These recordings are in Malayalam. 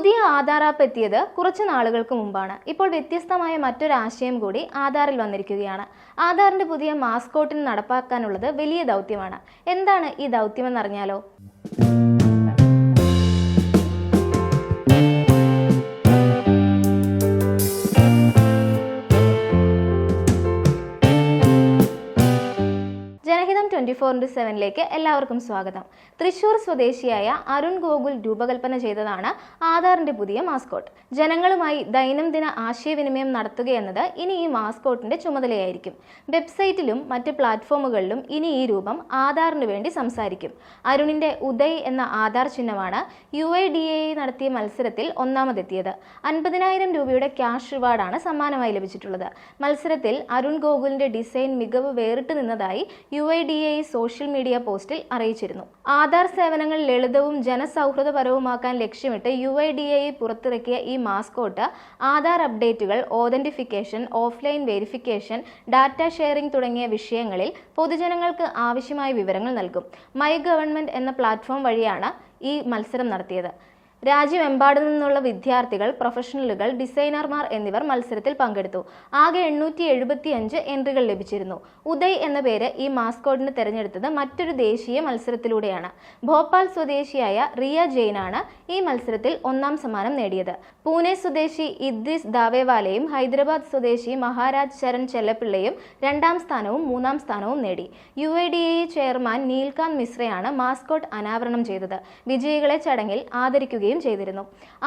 പുതിയ ആധാർ ആപ്പ് എത്തിയത് കുറച്ച് നാളുകൾക്ക് മുമ്പാണ്. ഇപ്പോൾ വ്യത്യസ്തമായ മറ്റൊരു ആശയം കൂടി ആധാറിൽ വന്നിരിക്കുകയാണ്. ആധാറിന്റെ പുതിയ മാസ്കോട്ടിന് നടപ്പാക്കാനുള്ളത് വലിയ ദൗത്യമാണ്. എന്താണ് ഈ ദൗത്യമെന്നറിഞ്ഞാലോ? ജനഹിതം 24/7 എല്ലാവർക്കും സ്വാഗതം. തൃശൂർ സ്വദേശിയായ അരുൺ ഗോകുൽ രൂപകൽപ്പന ചെയ്തതാണ് ആധാറിന്റെ പുതിയ മാസ്കോട്ട്. ജനങ്ങളുമായി ദൈനംദിന ആശയവിനിമയം നടത്തുകയെന്നത് ഇനി ഈ മാസ്കോട്ടിന്റെ ചുമതലയായിരിക്കും. വെബ്സൈറ്റിലും മറ്റ് പ്ലാറ്റ്ഫോമുകളിലും ഇനി ഈ രൂപം ആധാറിന് വേണ്ടി സംസാരിക്കും. അരുണിന്റെ ഉദയ് എന്ന ആധാർ ചിഹ്നമാണ് UIDAI നടത്തിയ മത്സരത്തിൽ ഒന്നാമതെത്തിയത്. 50,000 രൂപയുടെ ക്യാഷ് റിവാർഡാണ് സമ്മാനമായി ലഭിച്ചിട്ടുള്ളത്. മത്സരത്തിൽ അരുൺ ഗോകുലിന്റെ ഡിസൈൻ മികവ് വേറിട്ട് നിന്നതായി UIDAI സോഷ്യൽ മീഡിയ പോസ്റ്റിൽ അറിയിച്ചിരുന്നു. ആധാർ സേവനങ്ങൾ ലളിതവും ജനസൗഹൃദപരവുമാക്കാൻ ലക്ഷ്യമിട്ട് UIDAI പുറത്തിറക്കിയ ഈ മാസ്കോട്ട് ആധാർ അപ്ഡേറ്റുകൾ, authentication, offline verification, data sharing തുടങ്ങിയ വിഷയങ്ങളിൽ പൊതുജനങ്ങൾക്ക് ആവശ്യമായ വിവരങ്ങൾ നൽകും. മൈ ഗവൺമെന്റ് എന്ന പ്ലാറ്റ്ഫോം വഴിയാണ് ഈ മത്സരം നടത്തിയത്. രാജ്യമെമ്പാടു നിന്നുള്ള വിദ്യാർത്ഥികൾ, പ്രൊഫഷണലുകൾ, ഡിസൈനർമാർ എന്നിവർ മത്സരത്തിൽ പങ്കെടുത്തു. ആകെ 875 എൻട്രികൾ ലഭിച്ചിരുന്നു. ഉദയ് എന്ന പേര് ഈ മാസ്കോട്ടിന് തെരഞ്ഞെടുത്തത് മറ്റൊരു ദേശീയ മത്സരത്തിലൂടെയാണ്. ഭോപ്പാൽ സ്വദേശിയായ റിയ ജെയിനാണ് ഈ മത്സരത്തിൽ ഒന്നാം സമ്മാനം നേടിയത്. പൂനെ സ്വദേശി ഇദ്രിസ് ദാവേവാലയും ഹൈദരാബാദ് സ്വദേശി മഹാരാജ് ചരൺ ചെല്ലപ്പിള്ളയും 2ാം സ്ഥാനവും 3ാം സ്ഥാനവും നേടി. UIDAI ചെയർമാൻ നീൽകാന്ത് മിശ്രയാണ് മാസ്കോട്ട് അനാവരണം ചെയ്തത്. വിജയികളെ ചടങ്ങിൽ ആദരിക്കുകയും ചെയ്തിരുന്നു.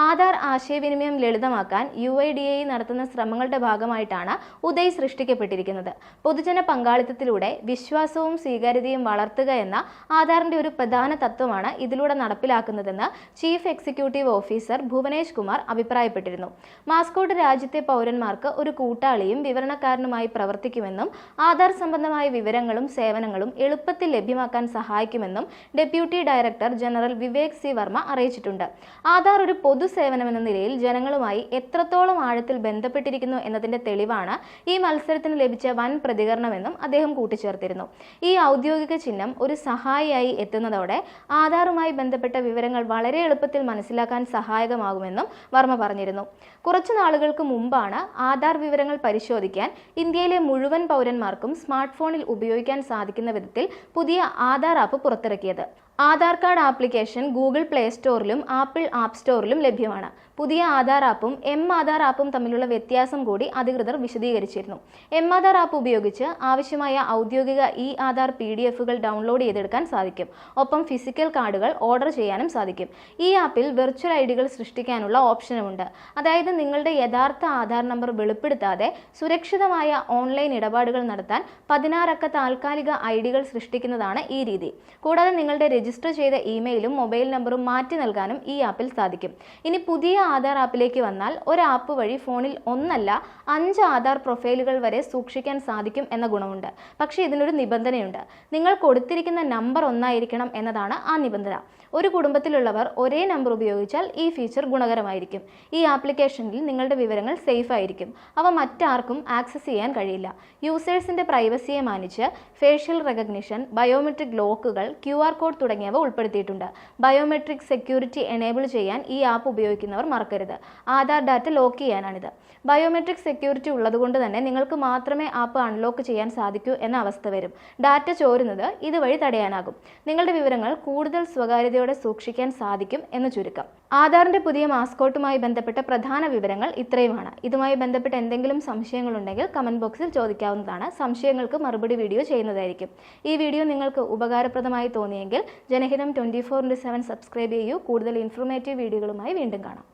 ആധാർ ആശയവിനിമയം ലളിതമാക്കാൻ UIDAI നടത്തുന്ന ശ്രമങ്ങളുടെ ഭാഗമായിട്ടാണ് ഉദയ് സൃഷ്ടിക്കപ്പെട്ടിരിക്കുന്നത്. പൊതുജന പങ്കാളിത്തത്തിലൂടെ വിശ്വാസവും സ്വീകാര്യതയും വളർത്തുക എന്ന ആധാറിന്റെ ഒരു പ്രധാന തത്വമാണ് ഇതിലൂടെ നടപ്പിലാക്കുന്നതെന്ന് chief executive officer Bhuvanesh Kumar അഭിപ്രായപ്പെട്ടിരുന്നു. മാസ്കോട്ട് രാജ്യത്തെ പൗരന്മാർക്ക് ഒരു കൂട്ടാളിയും വിവരണക്കാരനുമായി പ്രവർത്തിക്കുമെന്നും ആധാർ സംബന്ധമായ വിവരങ്ങളും സേവനങ്ങളും എളുപ്പത്തിൽ ലഭ്യമാക്കാൻ സഹായിക്കുമെന്നും deputy director general Vivek C Varma അറിയിച്ചിട്ടുണ്ട്. ആധാർ ഒരു പൊതു സേവനമെന്ന നിലയിൽ ജനങ്ങളുമായി എത്രത്തോളം ആഴത്തിൽ ബന്ധപ്പെട്ടിരിക്കുന്നു എന്നതിന്റെ തെളിവാണ് ഈ മത്സരത്തിന് ലഭിച്ച വൻ പ്രതികരണമെന്നും അദ്ദേഹം കൂട്ടിച്ചേർത്തിരുന്നു. ഈ ഔദ്യോഗിക ചിഹ്നം ഒരു സഹായിയായി എത്തുന്നതോടെ ആധാറുമായി ബന്ധപ്പെട്ട വിവരങ്ങൾ വളരെ എളുപ്പത്തിൽ മനസ്സിലാക്കാൻ സഹായകമാകുമെന്നും വർമ്മ പറഞ്ഞിരുന്നു. കുറച്ചു നാളുകൾക്ക് മുമ്പാണ് ആധാർ വിവരങ്ങൾ പരിശോധിക്കാൻ ഇന്ത്യയിലെ മുഴുവൻ പൗരന്മാർക്കും സ്മാർട്ട് ഫോണിൽ ഉപയോഗിക്കാൻ സാധിക്കുന്ന വിധത്തിൽ പുതിയ ആധാർ ആപ്പ് പുറത്തിറക്കിയത്. Aadhaar card application Google play സ്റ്റോറിലും ആപ്പിൾ ആപ്പ് സ്റ്റോറിലും ലഭ്യമാണ്. പുതിയ ആധാർ ആപ്പും ആധാർ ആപ്പും തമ്മിലുള്ള വ്യത്യാസം കൂടി അധികൃതർ വിശദീകരിച്ചിരുന്നു. ആധാർ ആപ്പ് ഉപയോഗിച്ച് ആവശ്യമായ ഔദ്യോഗിക ആധാർ PDF-കൾ ഡൗൺലോഡ് ചെയ്തെടുക്കാൻ സാധിക്കും. ഒപ്പം ഫിസിക്കൽ കാർഡുകൾ ഓർഡർ ചെയ്യാനും സാധിക്കും. ഈ ആപ്പിൽ വെർച്വൽ ഐഡികൾ സൃഷ്ടിക്കാനുള്ള ഓപ്ഷനുമുണ്ട്. അതായത് നിങ്ങളുടെ യഥാർത്ഥ ആധാർ നമ്പർ വെളിപ്പെടുത്താതെ സുരക്ഷിതമായ ഓൺലൈൻ ഇടപാടുകൾ നടത്താൻ 16 അക്ക താൽക്കാലിക ഐഡികൾ സൃഷ്ടിക്കുന്നതാണ് ഈ രീതി. കൂടാതെ നിങ്ങളുടെ രജിസ്റ്റർ ചെയ്ത ഇമെയിലും മൊബൈൽ നമ്പറും മാറ്റി നൽകാനും ഈ ആപ്പിൽ സാധിക്കും. ഇനി പുതിയ ആധാർ ആപ്പിലേക്ക് വന്നാൽ ഒരു ആപ്പ് വഴി ഫോണിൽ 1 അല്ല 5 ആധാർ പ്രൊഫൈലുകൾ വരെ സൂക്ഷിക്കാൻ സാധിക്കും എന്ന ഗുണമുണ്ട്. പക്ഷേ ഇതിനൊരു നിബന്ധനയുണ്ട്. നിങ്ങൾ കൊടുത്തിരിക്കുന്ന നമ്പർ ഒന്നായിരിക്കണം എന്നതാണ് ആ നിബന്ധന. ഒരു കുടുംബത്തിലുള്ളവർ ഒരേ നമ്പർ ഉപയോഗിച്ചാൽ ഈ ഫീച്ചർ ഗുണകരമായിരിക്കും. ഈ ആപ്ലിക്കേഷനിൽ നിങ്ങളുടെ വിവരങ്ങൾ സേഫ് ആയിരിക്കും. അവ മറ്റാർക്കും ആക്സസ് ചെയ്യാൻ കഴിയില്ല. യൂസേഴ്സിന്റെ പ്രൈവസിയെ മാനിച്ച് ഫേഷ്യൽ റെക്കഗ്നിഷൻ, ബയോമെട്രിക് ലോക്കുകൾ, QR കോഡ് തുടങ്ങിയവ ഉൾപ്പെടുത്തിയിട്ടുണ്ട്. ബയോമെട്രിക് സെക്യൂരിറ്റി എനേബിൾ ചെയ്യാൻ ഈ ആപ്പ് ഉപയോഗിക്കുന്നവർ മറക്കരുത്. ആധാർ ഡാറ്റ ലോക്ക് ചെയ്യാനാണിത്. ബയോമെട്രിക് സെക്യൂരിറ്റി ഉള്ളതുകൊണ്ട് തന്നെ നിങ്ങൾക്ക് മാത്രമേ ആപ്പ് അൺലോക്ക് ചെയ്യാൻ സാധിക്കൂ എന്ന അവസ്ഥ വരും. ഡാറ്റ ചോരുന്നത് ഇതുവഴി തടയാനാകും. നിങ്ങളുടെ വിവരങ്ങൾ കൂടുതൽ സ്വകാര്യതയോടെ സൂക്ഷിക്കാൻ സാധിക്കും എന്ന് ചുരുക്കം. ആധാറിന്റെ പുതിയ മാസ്കോട്ടുമായി ബന്ധപ്പെട്ട പ്രധാന വിവരങ്ങൾ ഇത്രയുമാണ്. ഇതുമായി ബന്ധപ്പെട്ട എന്തെങ്കിലും സംശയങ്ങളുണ്ടെങ്കിൽ കമന്റ് ബോക്സിൽ ചോദിക്കാവുന്നതാണ്. സംശയങ്ങൾക്ക് മറുപടി വീഡിയോ ചെയ്യുന്നതായിരിക്കും. ഈ വീഡിയോ നിങ്ങൾക്ക് ഉപകാരപ്രദമായി തോന്നിയെങ്കിൽ ജനഹിതം 24/7 സബ്സ്ക്രൈബ് ചെയ്യൂ. കൂടുതൽ ഇൻഫോർമേറ്റീവ് വീഡിയോകളുമായി വീണ്ടും കാണാം.